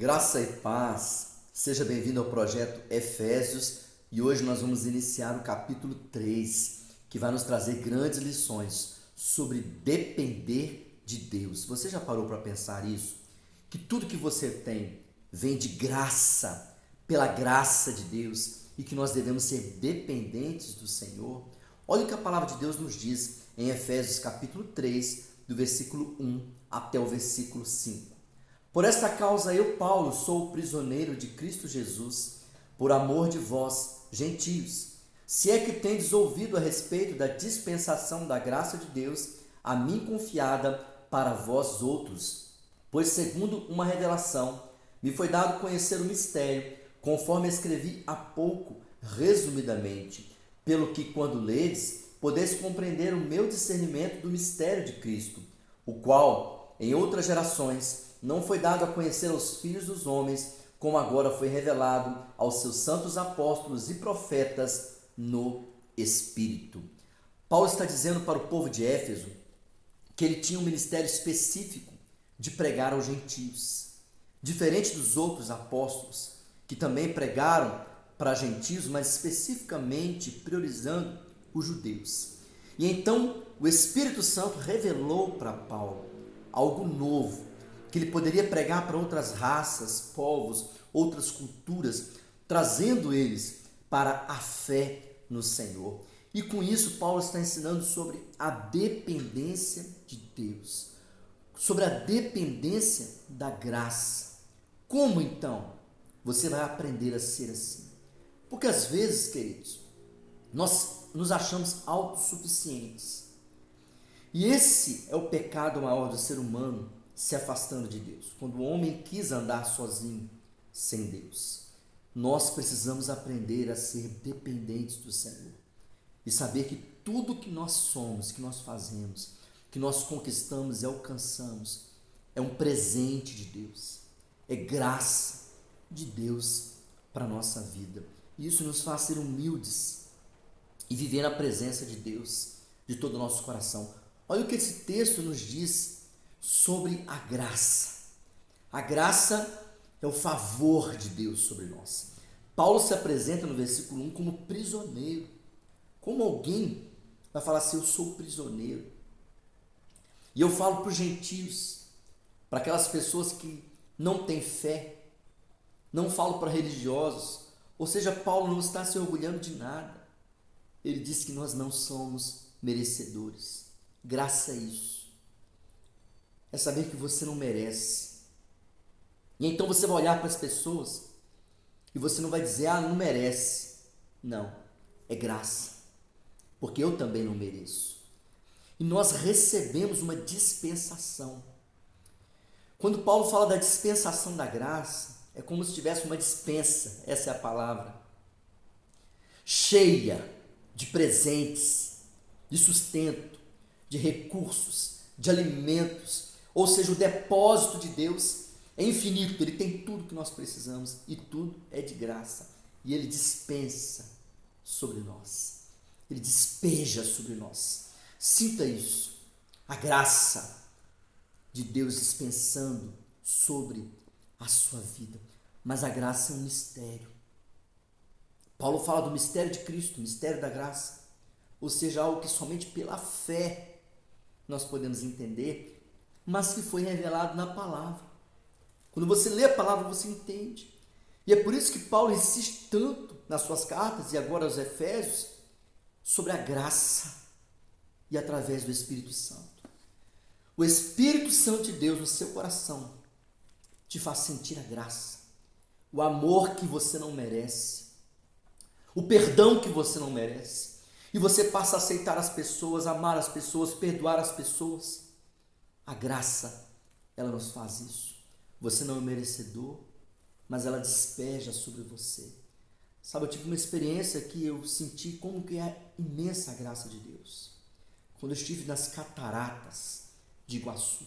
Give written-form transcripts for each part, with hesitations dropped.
Graça e paz, seja bem-vindo ao projeto Efésios e hoje nós vamos iniciar o capítulo 3, que vai nos trazer grandes lições sobre depender de Deus. Você já parou para pensar isso? Que tudo que você tem vem de graça, pela graça de Deus e que nós devemos ser dependentes do Senhor? Olha o que a palavra de Deus nos diz em Efésios capítulo 3, do versículo 1 até o versículo 5. Por esta causa eu, Paulo, sou prisioneiro de Cristo Jesus, por amor de vós, gentios. Se é que tendes ouvido a respeito da dispensação da graça de Deus, a mim confiada para vós outros. Pois segundo uma revelação, me foi dado conhecer o mistério, conforme escrevi há pouco, resumidamente, pelo que quando ledes, podeis compreender o meu discernimento do mistério de Cristo, o qual, em outras gerações, não foi dado a conhecer aos filhos dos homens, como agora foi revelado aos seus santos apóstolos e profetas no Espírito. Paulo está dizendo para o povo de Éfeso que ele tinha um ministério específico de pregar aos gentios. Diferente dos outros apóstolos, que também pregaram para gentios, mas especificamente priorizando os judeus. E então o Espírito Santo revelou para Paulo algo novo, que ele poderia pregar para outras raças, povos, outras culturas, trazendo eles para a fé no Senhor. E com isso, Paulo está ensinando sobre a dependência de Deus, sobre a dependência da graça. Como então você vai aprender a ser assim? Porque às vezes, queridos, nós nos achamos autossuficientes. E esse é o pecado maior do ser humano, se afastando de Deus. Quando o homem quis andar sozinho, sem Deus. Nós precisamos aprender a ser dependentes do Senhor. E saber que tudo que nós somos, que nós fazemos, que nós conquistamos e alcançamos, é um presente de Deus. É graça de Deus para a nossa vida. E isso nos faz ser humildes e viver na presença de Deus, de todo o nosso coração. Olha o que esse texto nos diz sobre a graça. A graça é o favor de Deus sobre nós. Paulo se apresenta no versículo 1 como prisioneiro. Como alguém vai falar assim, eu sou prisioneiro. E eu falo para os gentios, para aquelas pessoas que não têm fé. Não falo para religiosos. Ou seja, Paulo não está se orgulhando de nada. Ele diz que nós não somos merecedores. Graça é isso. É saber que você não merece. E então você vai olhar para as pessoas e você não vai dizer, não merece. Não, é graça. Porque eu também não mereço. E nós recebemos uma dispensação. Quando Paulo fala da dispensação da graça, é como se tivesse uma dispensa, essa é a palavra, cheia de presentes, de sustento, de recursos, de alimentos. Ou seja, o depósito de Deus é infinito, ele tem tudo que nós precisamos e tudo é de graça. E ele dispensa sobre nós, ele despeja sobre nós. Sinta isso, a graça de Deus dispensando sobre a sua vida. Mas a graça é um mistério. Paulo fala do mistério de Cristo, o mistério da graça, ou seja, algo que somente pela fé nós podemos entender, mas que foi revelado na palavra. Quando você lê a palavra, você entende. E é por isso que Paulo insiste tanto nas suas cartas, e agora aos Efésios, sobre a graça e através do Espírito Santo. O Espírito Santo de Deus no seu coração te faz sentir a graça, o amor que você não merece, o perdão que você não merece. E você passa a aceitar as pessoas, amar as pessoas, perdoar as pessoas. A graça, ela nos faz isso. Você não é merecedor, mas ela despeja sobre você. Sabe, eu tive uma experiência que eu senti como que é imensa a graça de Deus. Quando eu estive nas cataratas de Iguaçu.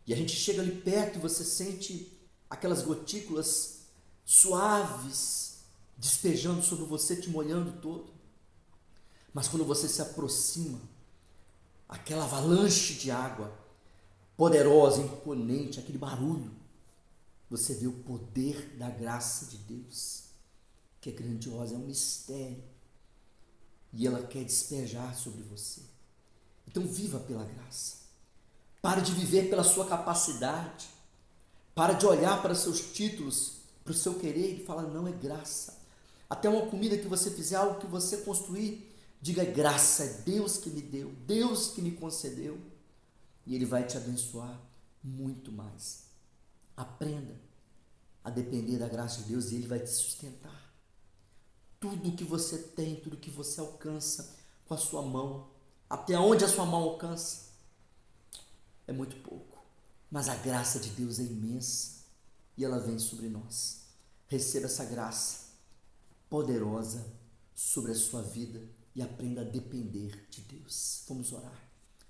E a gente chega ali perto e você sente aquelas gotículas suaves despejando sobre você, te molhando todo. Mas quando você se aproxima, aquela avalanche de água poderosa, imponente, aquele barulho, você vê o poder da graça de Deus, que é grandiosa, é um mistério. E ela quer despejar sobre você. Então viva pela graça. Pare de viver pela sua capacidade. Pare de olhar para seus títulos, para o seu querer e falar, não, é graça. Até uma comida que você fizer, algo que você construir, diga, é graça, é Deus que me deu, Deus que me concedeu. E Ele vai te abençoar muito mais. Aprenda a depender da graça de Deus e Ele vai te sustentar. Tudo que você tem, tudo que você alcança com a sua mão, até onde a sua mão alcança, é muito pouco. Mas a graça de Deus é imensa e ela vem sobre nós. Receba essa graça poderosa sobre a sua vida e aprenda a depender de Deus. Vamos orar.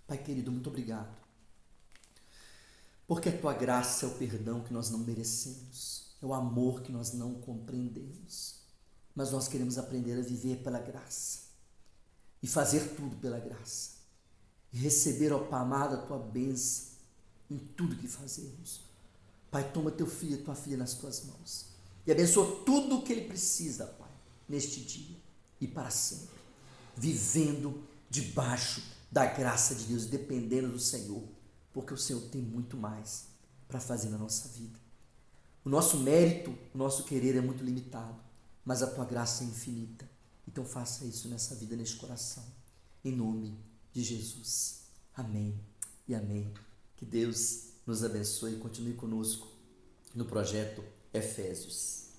Pai querido, muito obrigado. Porque a tua graça é o perdão que nós não merecemos, é o amor que nós não compreendemos. Mas nós queremos aprender a viver pela graça e fazer tudo pela graça e receber, ó Pai amado, a tua bênção em tudo que fazemos. Pai, toma teu filho e tua filha nas tuas mãos e abençoa tudo o que ele precisa, Pai, neste dia e para sempre, vivendo debaixo da graça de Deus, dependendo do Senhor, porque o Senhor tem muito mais para fazer na nossa vida. O nosso mérito, o nosso querer é muito limitado, mas a tua graça é infinita. Então faça isso nessa vida, neste coração, em nome de Jesus. Amém e amém. Que Deus nos abençoe e continue conosco no projeto Efésios.